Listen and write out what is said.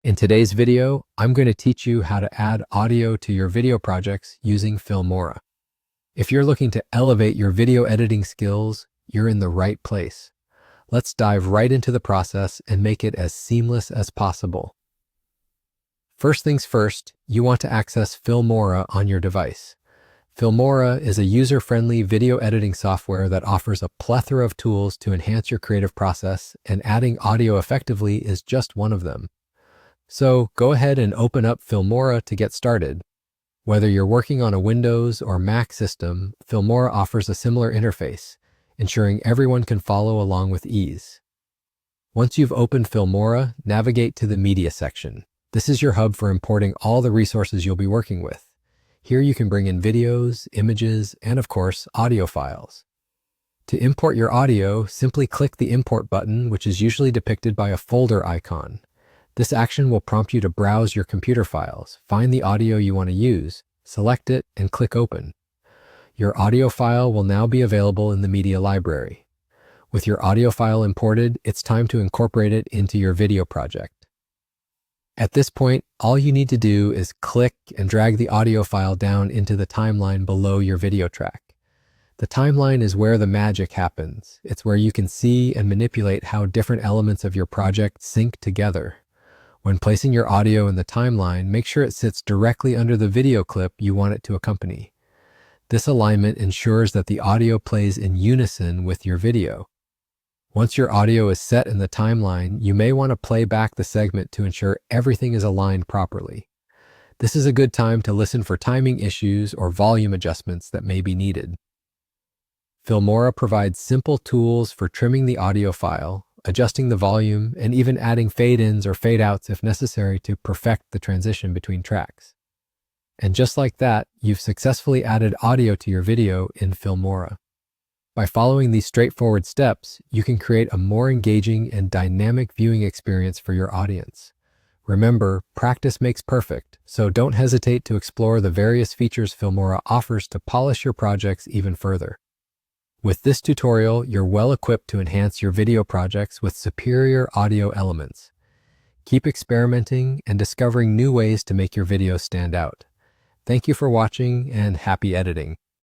In today's video, I'm going to teach you how to add audio to your video projects using Filmora. If you're looking to elevate your video editing skills, you're in the right place. Let's dive right into the process and make it as seamless as possible. First things first, you want to access Filmora on your device. Filmora is a user-friendly video editing software that offers a plethora of tools to enhance your creative process, and adding audio effectively is just one of them. So go ahead and open up Filmora to get started. Whether you're working on a Windows or Mac system, Filmora offers a similar interface, ensuring everyone can follow along with ease. Once you've opened Filmora, navigate to the Media section. This is your hub for importing all the resources you'll be working with. Here you can bring in videos, images, and of course, audio files. To import your audio, simply click the Import button, which is usually depicted by a folder icon. This action will prompt you to browse your computer files, find the audio you want to use, select it, and click Open. Your audio file will now be available in the media library. With your audio file imported, it's time to incorporate it into your video project. At this point, all you need to do is click and drag the audio file down into the timeline below your video track. The timeline is where the magic happens. It's where you can see and manipulate how different elements of your project sync together. When placing your audio in the timeline, make sure it sits directly under the video clip you want it to accompany. This alignment ensures that the audio plays in unison with your video. Once your audio is set in the timeline, you may want to play back the segment to ensure everything is aligned properly. This is a good time to listen for timing issues or volume adjustments that may be needed. Filmora provides simple tools for trimming the audio file, adjusting the volume, and even adding fade-ins or fade-outs if necessary to perfect the transition between tracks. And just like that, you've successfully added audio to your video in Filmora. By following these straightforward steps, you can create a more engaging and dynamic viewing experience for your audience. Remember, practice makes perfect, so don't hesitate to explore the various features Filmora offers to polish your projects even further. With this tutorial, you're well equipped to enhance your video projects with superior audio elements. Keep experimenting and discovering new ways to make your videos stand out. Thank you for watching, and happy editing.